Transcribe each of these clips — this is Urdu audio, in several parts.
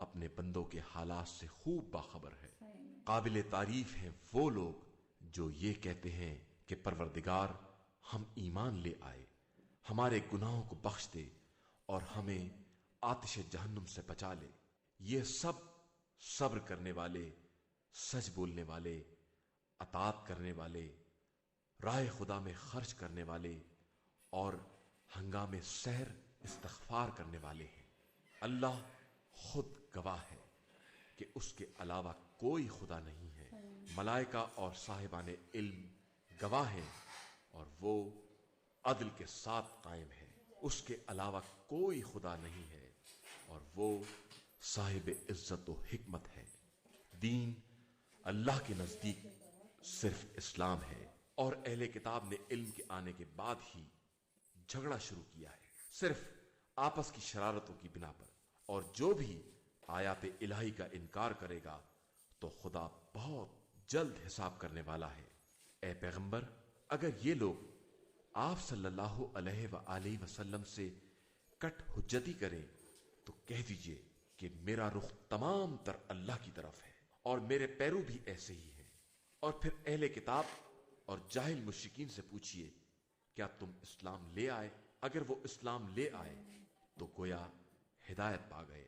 اپنے بندوں کے حالات سے خوب باخبر ہے۔ قابل تعریف ہیں وہ لوگ جو یہ کہتے ہیں کہ پروردگار ہم ایمان لے آئے، ہمارے گناہوں کو بخش دے اور ہمیں آتش جہنم سے بچا لے۔ یہ سب صبر کرنے والے، سچ بولنے والے، اطاعت کرنے والے، راہ خدا میں خرچ کرنے والے اور ہنگام سحر استغفار کرنے والے ہیں۔ اللہ خود گواہ ہے کہ اس کے علاوہ کوئی خدا نہیں ہے۔ ملائکہ اور صاحبان علم گواہ ہیں اور وہ عدل کے ساتھ قائم ہے۔ اس کے علاوہ کوئی خدا نہیں ہے اور وہ صاحب عزت و حکمت ہے۔ دین اللہ کے نزدیک صرف اسلام ہے، اور اہل کتاب نے علم کے آنے کے بعد ہی جھگڑا شروع کیا ہے، صرف آپس کی شرارتوں کی بنا پر۔ اور جو بھی آیات الہی کا انکار کرے گا تو خدا بہت جلد حساب کرنے والا ہے۔ اے پیغمبر، اگر یہ لوگ آپ صلی اللہ علیہ وآلہ وسلم سے کٹ حجتی کریں تو کہہ دیجئے کہ میرا رخ تمام تر اللہ کی طرف ہے اور میرے پیرو بھی ایسے ہی ہیں۔ اور پھر اہل کتاب اور جاہل مشرکین سے پوچھئے کیا تم اسلام لے آئے؟ اگر وہ اسلام لے آئے تو گویا ہدایت پا گئے،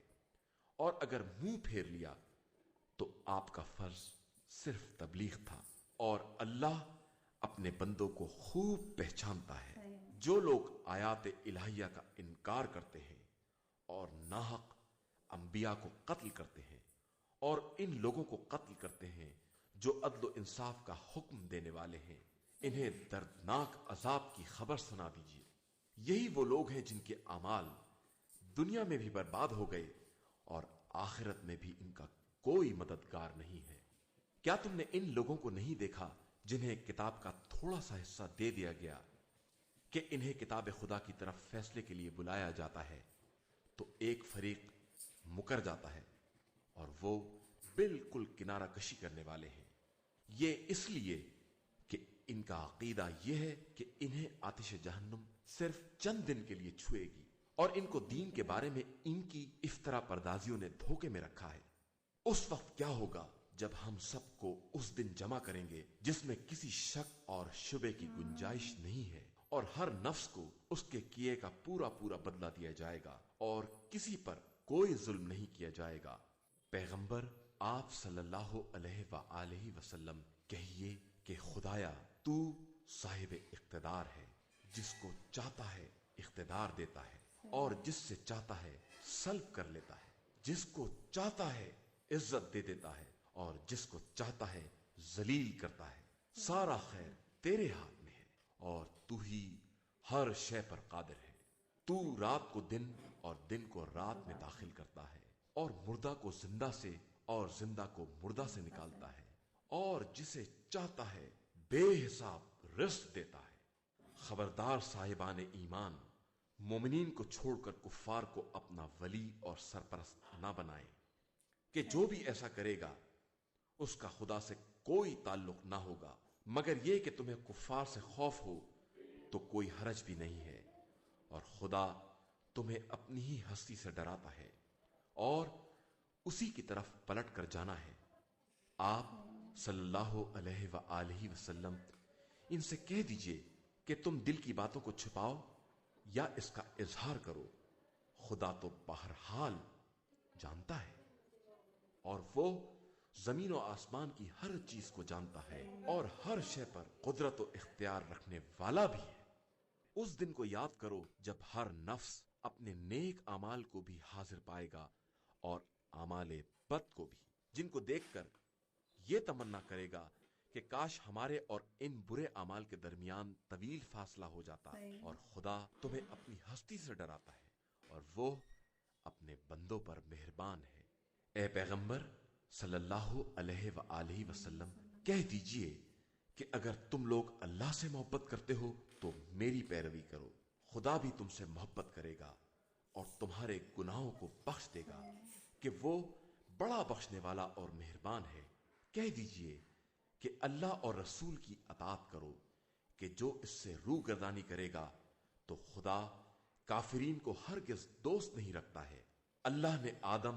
اور اگر منہ پھیر لیا تو آپ کا فرض صرف تبلیغ تھا، اور اللہ اپنے بندوں کو خوب پہچانتا ہے۔ جو لوگ آیات الہیہ کا انکار کرتے ہیں اور ناحق انبیاء کو قتل کرتے ہیں اور ان لوگوں کو قتل کرتے ہیں جو عدل و انصاف کا حکم دینے والے ہیں، انہیں دردناک عذاب کی خبر سنا دیجیے۔ یہی وہ لوگ ہیں جن کے اعمال دنیا میں بھی برباد ہو گئے اور آخرت میں بھی ان کا کوئی مددگار نہیں ہے۔ کیا تم نے ان لوگوں کو نہیں دیکھا جنہیں کتاب کا تھوڑا سا حصہ دے دیا گیا کہ انہیں کتاب خدا کی طرف فیصلے کے لیے بلایا جاتا ہے تو ایک فریق مکر جاتا ہے اور وہ بالکل کنارہ کشی کرنے والے ہیں؟ یہ اس لیے کہ ان کا عقیدہ یہ ہے کہ انہیں آتش جہنم صرف چند دن کے لیے چھوئے گی، اور ان کو دین کے بارے میں ان کی افترا پردازیوں نے دھوکے میں رکھا ہے۔ اس وقت کیا ہوگا جب ہم سب کو اس دن جمع کریں گے جس میں کسی شک اور شبے کی گنجائش نہیں ہے، اور ہر نفس کو اس کے کیے کا پورا پورا بدلہ دیا جائے گا اور کسی پر کوئی ظلم نہیں کیا جائے گا۔ پیغمبر آپ صلی اللہ علیہ وآلہ وسلم کہیے کہ خدایا تو صاحب اقتدار ہے، جس کو چاہتا ہے اقتدار دیتا ہے اور جس سے چاہتا ہے سلب کر لیتا ہے، جس کو چاہتا ہے عزت دے دیتا ہے اور جس کو چاہتا ہے ذلیل کرتا ہے۔ سارا خیر تیرے ہاتھ میں ہے اور تو ہی ہر شے پر قادر ہے۔ تو رات کو دن اور دن کو رات میں داخل کرتا ہے اور مردہ کو زندہ سے اور زندہ کو مردہ سے نکالتا ہے، اور جسے چاہتا ہے بے حساب رزق دیتا ہے۔ خبردار صاحبان ایمان، مومنین کو چھوڑ کر کفار کو اپنا ولی اور سرپرست نہ بنائیں، کہ جو بھی ایسا کرے گا اس کا خدا سے کوئی تعلق نہ ہوگا، مگر یہ کہ تمہیں کفار سے خوف ہو تو کوئی حرج بھی نہیں ہے، اور خدا تمہیں اپنی ہی ہستی سے ڈراتا ہے اور اسی کی طرف پلٹ کر جانا ہے۔ آپ صلی اللہ علیہ وآلہ وسلم ان سے کہہ دیجئے کہ تم دل کی باتوں کو چھپاؤ یا اس کا اظہار کرو، خدا تو بہرحال جانتا ہے، اور وہ زمین و آسمان کی ہر چیز کو جانتا ہے اور ہر شے پر قدرت و اختیار رکھنے والا بھی ہے۔ اس دن کو یاد کرو جب ہر نفس اپنے نیک اعمال کو بھی حاضر پائے گا اور اعمال بد کو بھی، جن کو دیکھ کر یہ تمنا کرے گا کہ کاش ہمارے اور ان برے اعمال کے درمیان طویل فاصلہ ہو جاتا، اور خدا تمہیں اپنی ہستی سے ڈراتا ہے اور وہ اپنے بندوں پر مہربان ہے۔ اے پیغمبر صلی اللہ علیہ وآلہ وسلم کہہ دیجئے کہ اگر تم لوگ اللہ سے محبت کرتے ہو تو میری پیروی کرو، خدا بھی تم سے محبت کرے گا اور تمہارے گناہوں کو بخش دے گا کہ وہ بڑا بخشنے والا اور مہربان ہے۔ کہہ دیجئے کہ اللہ اور رسول کی اطاعت کرو، کہ جو اس سے روگردانی کرے گا تو خدا کافرین کو ہرگز دوست نہیں رکھتا ہے۔ اللہ نے آدم،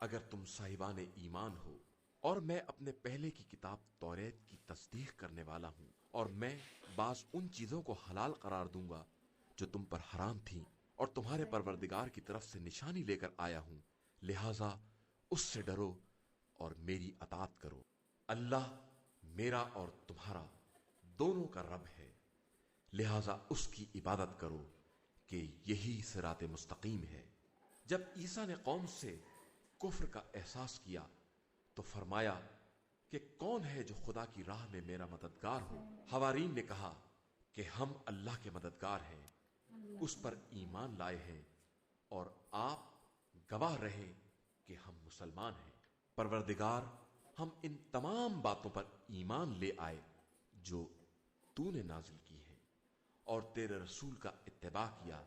اگر تم صاحبان ایمان ہو، اور میں اپنے پہلے کی کتاب توریت کی تصدیق کرنے والا ہوں، اور میں بعض ان چیزوں کو حلال قرار دوں گا جو تم پر حرام تھیں، اور تمہارے پروردگار کی طرف سے نشانی لے کر آیا ہوں، لہذا اس سے ڈرو اور میری اطاعت کرو۔ اللہ میرا اور تمہارا دونوں کا رب ہے، لہذا اس کی عبادت کرو کہ یہی صراط مستقیم ہے۔ جب عیسیٰ نے قوم سے کفر کا احساس کیا تو فرمایا کہ کون ہے جو خدا کی راہ میں میرا مددگار ہو؟ حوارین نے کہا کہ ہم اللہ کے مددگار ہیں، اس پر ایمان لائے ہیں، اور آپ گواہ رہے کہ ہم مسلمان ہیں۔ پروردگار، ہم ان تمام باتوں پر ایمان لے آئے جو تو نے نازل کی ہے، اور تیرے رسول کا اتباع کیا،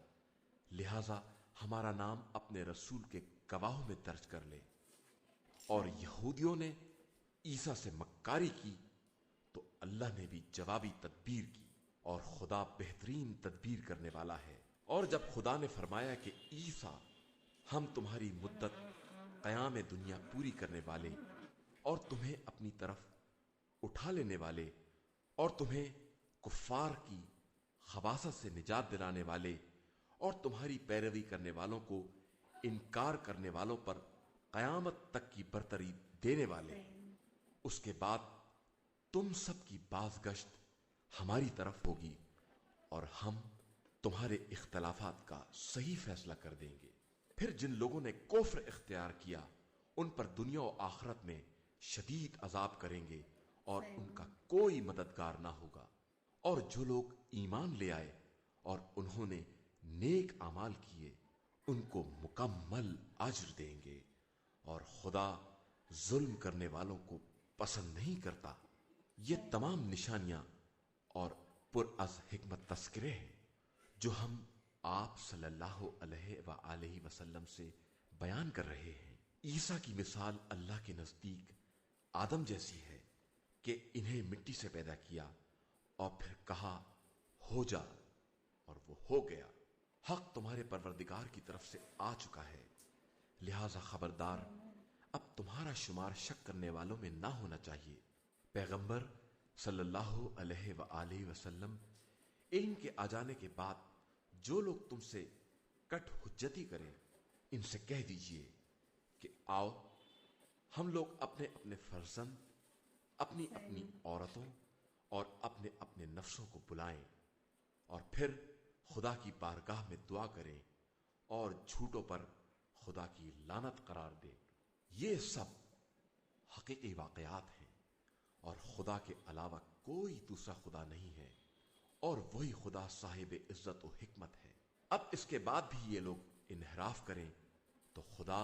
لہذا ہمارا نام اپنے رسول کے گواہوں میں درج کر لے۔ اور یہودیوں نے عیسیٰ سے مکاری کی تو اللہ نے بھی جوابی تدبیر کی، اور خدا بہترین تدبیر کرنے والا ہے۔ اور جب خدا نے فرمایا کہ عیسیٰ، ہم تمہاری مدت قیام دنیا پوری کرنے والے، اور تمہیں اپنی طرف اٹھا لینے والے، اور تمہیں کفار کی خباثت سے نجات دلانے والے، اور تمہاری پیروی کرنے والوں کو انکار کرنے والوں پر قیامت تک کی برتری دینے والے، اس کے بعد تم سب کی بازگشت ہماری طرف ہوگی، اور ہم تمہارے اختلافات کا صحیح فیصلہ کر دیں گے۔ پھر جن لوگوں نے کفر اختیار کیا ان پر دنیا و آخرت میں شدید عذاب کریں گے، اور ان کا کوئی مددگار نہ ہوگا۔ اور جو لوگ ایمان لے آئے اور انہوں نے نیک اعمال کیے، ان کو مکمل اجر دیں گے، اور خدا ظلم کرنے والوں کو پسند نہیں کرتا۔ یہ تمام نشانیاں اور پر از حکمت تذکرے ہیں جو ہم آپ صلی اللہ علیہ وآلہ وسلم سے بیان کر رہے ہیں۔ عیسیٰ کی مثال اللہ کے نزدیک آدم جیسی ہے کہ انہیں مٹی سے پیدا کیا اور پھر کہا ہو جا، اور وہ ہو گیا۔ حق تمہارے پروردگار کی طرف سے آ چکا ہے، لہذا خبردار، اب تمہارا شمار شک کرنے والوں میں نہ ہونا چاہیے۔ پیغمبر صلی اللہ علیہ وآلہ وسلم، علم کے آ جانے کے بعد جو لوگ تم سے کٹ حجتی کریں، ان سے کہہ دیجئے کہ آؤ ہم لوگ اپنے اپنے فرزند، اپنی اپنی عورتوں اور اپنے اپنے نفسوں کو بلائیں، اور پھر خدا کی بارگاہ میں دعا کریں اور جھوٹوں پر خدا کی لعنت قرار دیں۔ یہ سب حقیقی واقعات ہیں، اور خدا کے علاوہ کوئی دوسرا خدا نہیں ہے، اور وہی خدا صاحب عزت و حکمت ہے۔ اب اس کے بعد بھی یہ لوگ انحراف کریں تو خدا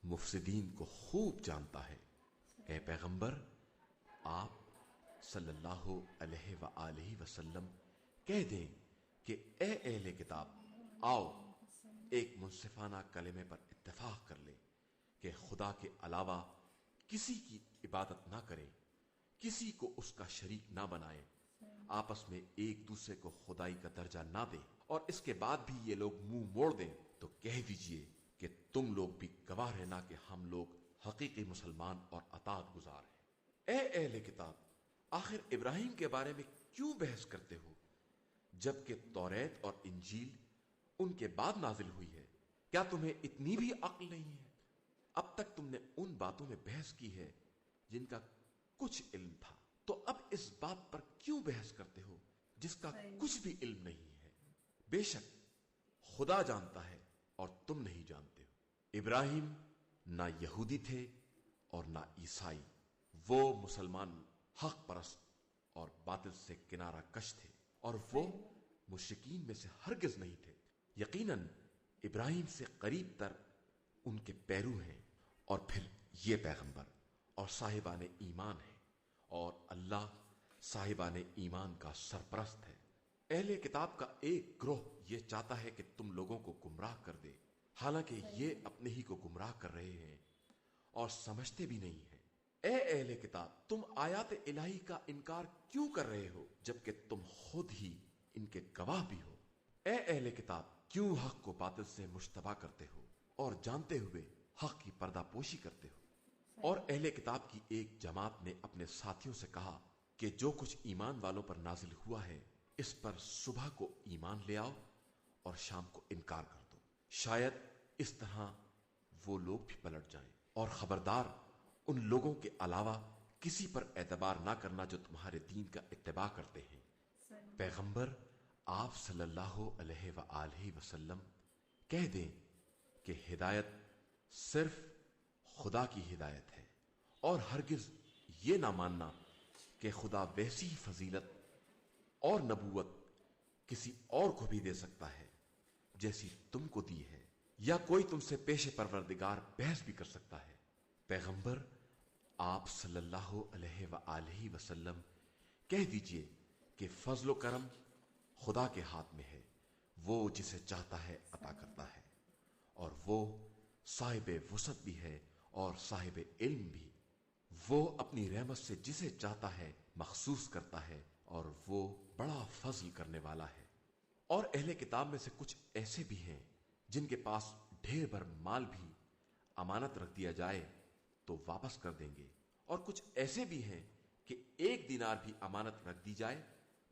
مفسدین کو خوب جانتا ہے۔ اے پیغمبر، آپ صلی اللہ علیہ وآلہ وسلم کہہ دیں کہ اے اہل کتاب، آؤ ایک منصفانہ کلمے پر اتفاق کر لیں کہ خدا کے علاوہ کسی کی عبادت نہ کریں، کسی کو اس کا شریک نہ بنائیں، آپس میں ایک دوسرے کو خدائی کا درجہ نہ دیں۔ اور اس کے بعد بھی یہ لوگ منہ موڑ دیں تو کہہ دیجئے کہ تم لوگ بھی گواہ رہنا کہ ہم لوگ حقیقی مسلمان اور اطاعت گزار ہیں۔ اے اہل کتاب، آخر ابراہیم کے بارے میں کیوں بحث کرتے ہو جبکہ توریت اور انجیل ان کے بعد نازل ہوئی ہے؟ کیا تمہیں اتنی بھی عقل نہیں ہے؟ اب تک تم نے ان باتوں میں بحث کی ہے جن کا کچھ علم تھا، تو اب اس بات پر کیوں بحث کرتے ہو جس کا کچھ بھی علم نہیں ہے؟ بے شک خدا جانتا ہے اور تم نہیں جانتے ہو۔ ابراہیم نہ یہودی تھے اور نہ عیسائی، وہ مسلمان حق پرست اور باطل سے کنارہ کش تھے، اور وہ مشرکین میں سے ہرگز نہیں تھے۔ یقیناً ابراہیم سے قریب تر ان کے پیرو ہیں، اور پھر یہ پیغمبر اور صاحبان ایمان ہیں، اور اللہ صاحبان ایمان کا سرپرست ہے۔ اہل کتاب کا ایک گروہ یہ چاہتا ہے کہ تم لوگوں کو گمراہ کر دے، حالانکہ یہ اپنے ہی کو گمراہ کر رہے ہیں اور سمجھتے بھی نہیں ہیں۔ اے اہل کتاب، تم آیات الہی کا انکار کیوں کر رہے ہو جبکہ تم خود ہی ان کے گواہ بھی ہو؟ اے اہل کتاب، کیوں حق کو باطل سے مشتبہ کرتے ہو اور جانتے ہوئے حق کی پردہ پوشی کرتے ہو۔ اور اہل کتاب کی ایک جماعت نے اپنے ساتھیوں سے کہا کہ جو کچھ ایمان والوں پر نازل ہوا ہے اس پر صبح کو ایمان لے آؤ اور شام کو انکار کر دو، شاید اس طرح وہ لوگ بھی پلٹ جائیں۔ اور خبردار ان لوگوں کے علاوہ کسی پر اعتبار نہ کرنا جو تمہارے دین کا اتباع کرتے ہیں۔ پیغمبر آپ صلی اللہ علیہ وآلہ وسلم کہہ دیں کہ ہدایت صرف خدا کی ہدایت ہے، اور ہرگز یہ نہ ماننا کہ خدا ویسی فضیلت اور نبوت کسی اور کو بھی دے سکتا ہے جیسی تم کو دی ہے، یا کوئی تم سے پیش پروردگار بحث بھی کر سکتا ہے۔ پیغمبر آپ صلی اللہ علیہ وآلہ وسلم کہہ دیجئے کہ فضل و کرم خدا کے ہاتھ میں ہے، وہ جسے چاہتا ہے عطا کرتا ہے، اور وہ صاحب وسعت بھی ہے اور صاحب علم بھی۔ وہ اپنی رحمت سے جسے چاہتا ہے مخصوص کرتا ہے، اور وہ بڑا فضل کرنے والا ہے۔ اور اہل کتاب میں سے کچھ ایسے بھی ہیں جن کے پاس ڈھیر بھر مال بھی امانت رکھ دیا جائے تو واپس کر دیں گے، اور کچھ ایسے بھی ہیں کہ 1 دینار بھی امانت رکھ دی جائے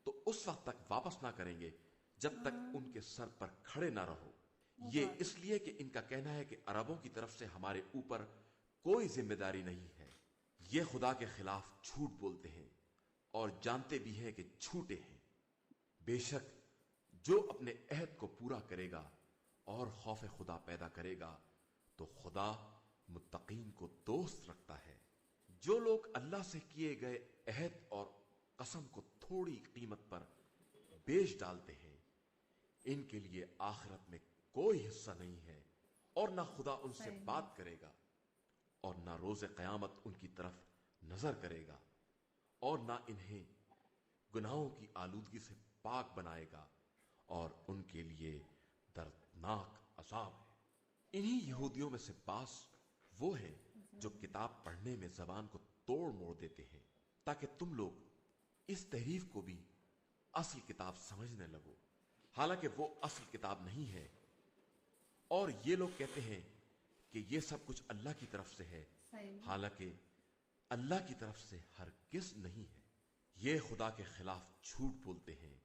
تو اس وقت تک واپس نہ کریں گے جب تک ان کے سر پر کھڑے نہ رہو۔ یہ اس لیے کہ ان کا کہنا ہے کہ عربوں کی طرف سے ہمارے اوپر کوئی ذمہ داری نہیں ہے۔ یہ خدا کے خلاف جھوٹ بولتے ہیں اور جانتے بھی ہیں کہ جھوٹے ہیں۔ بے شک جو اپنے عہد کو پورا کرے گا اور خوف خدا پیدا کرے گا تو خدا متقین کو دوست رکھتا ہے۔ جو لوگ اللہ سے کیے گئے عہد اور قسم کو تھوڑی قیمت پر بیچ ڈالتے ہیں، ان کے لیے آخرت میں کوئی حصہ نہیں ہے، اور نہ خدا ان سے بات کرے گا، اور نہ روز قیامت ان کی طرف نظر کرے گا، اور نہ انہیں گناہوں کی آلودگی سے پاک بنائے گا، اور ان کے لیے دردناک عذاب ہے۔ انہی یہودیوں میں سے بعض وہ ہیں جو کتاب پڑھنے میں زبان کو توڑ موڑ دیتے ہیں تاکہ تم لوگ اس تحریف کو بھی اصل کتاب سمجھنے لگو، حالانکہ وہ اصل کتاب نہیں ہے۔ اور یہ لوگ کہتے ہیں کہ یہ سب کچھ اللہ کی طرف سے ہے، حالانکہ اللہ کی طرف سے ہرگز نہیں ہے۔ یہ خدا کے خلاف جھوٹ بولتے ہیں،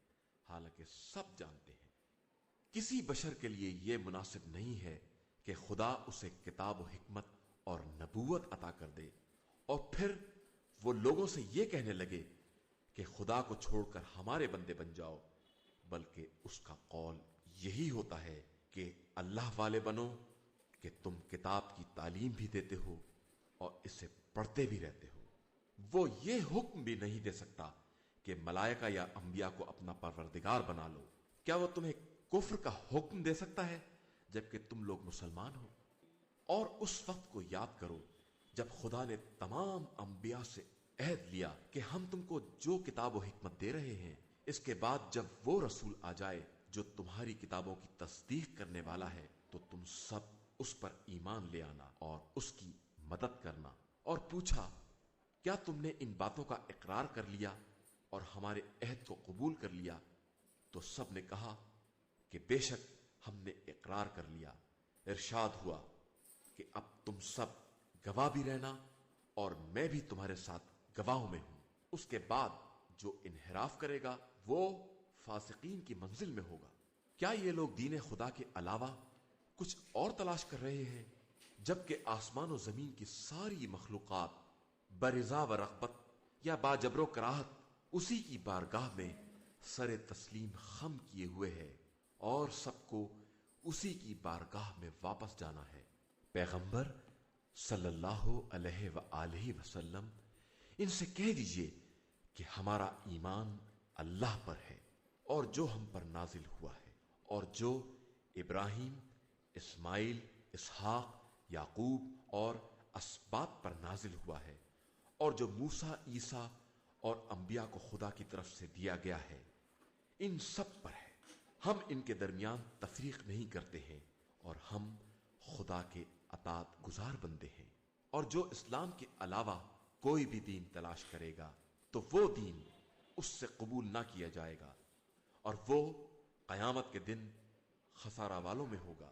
حالانکہ سب جانتے ہیں۔ کسی بشر کے لیے یہ مناسب نہیں ہے کہ خدا اسے کتاب و حکمت اور نبوت عطا کر دے اور پھر وہ لوگوں سے یہ کہنے لگے کہ خدا کو چھوڑ کر ہمارے بندے بن جاؤ، بلکہ اس کا قول یہی ہوتا ہے کہ اللہ والے بنو کہ تم کتاب کی تعلیم بھی دیتے ہو اور اسے پڑھتے بھی رہتے ہو۔ وہ یہ حکم بھی نہیں دے سکتا کہ ملائکہ یا انبیاء کو اپنا پروردگار بنا لو۔ کیا وہ تمہیں کفر کا حکم دے سکتا ہے جبکہ تم لوگ مسلمان ہو؟ اور اس وقت کو یاد کرو جب خدا نے تمام انبیاء سے عہد لیا کہ ہم تم کو جو کتاب و حکمت دے رہے ہیں، اس کے بعد جب وہ رسول آ جائے جو تمہاری کتابوں کی تصدیق کرنے والا ہے تو تم سب اس پر ایمان لے آنا اور اس کی مدد کرنا۔ اور پوچھا کیا تم نے ان باتوں کا اقرار کر لیا اور ہمارے عہد کو قبول کر لیا؟ تو سب نے کہا کہ بے شک ہم نے اقرار کر لیا۔ ارشاد ہوا کہ اب تم سب گواہ بھی رہنا اور میں بھی تمہارے ساتھ گواہوں میں ہوں۔ اس کے بعد جو انحراف کرے گا وہ فاسقین کی منزل میں ہوگا۔ کیا یہ لوگ دین خدا کے علاوہ کچھ اور تلاش کر رہے ہیں جبکہ آسمان و زمین کی ساری مخلوقات برضا و رغبت یا باجبر و کراہت اسی کی بارگاہ میں سر تسلیم خم کیے ہوئے ہے اور سب کو اسی کی بارگاہ میں واپس جانا ہے۔ پیغمبر صلی اللہ علیہ وآلہ وسلم ان سے کہہ دیجئے کہ ہمارا ایمان اللہ پر ہے اور جو ہم پر نازل ہوا ہے اور جو ابراہیم، اسماعیل، اسحاق، یعقوب اور اسباط پر نازل ہوا ہے اور جو موسیٰ، عیسیٰ اور انبیاء کو خدا کی طرف سے دیا گیا ہے، ان سب پر ہے۔ ہم ان کے درمیان تفریق نہیں کرتے ہیں اور ہم خدا کے اطاعت گزار بندے ہیں۔ اور جو اسلام کے علاوہ کوئی بھی دین تلاش کرے گا تو وہ دین اس سے قبول نہ کیا جائے گا اور وہ قیامت کے دن خسارہ والوں میں ہوگا۔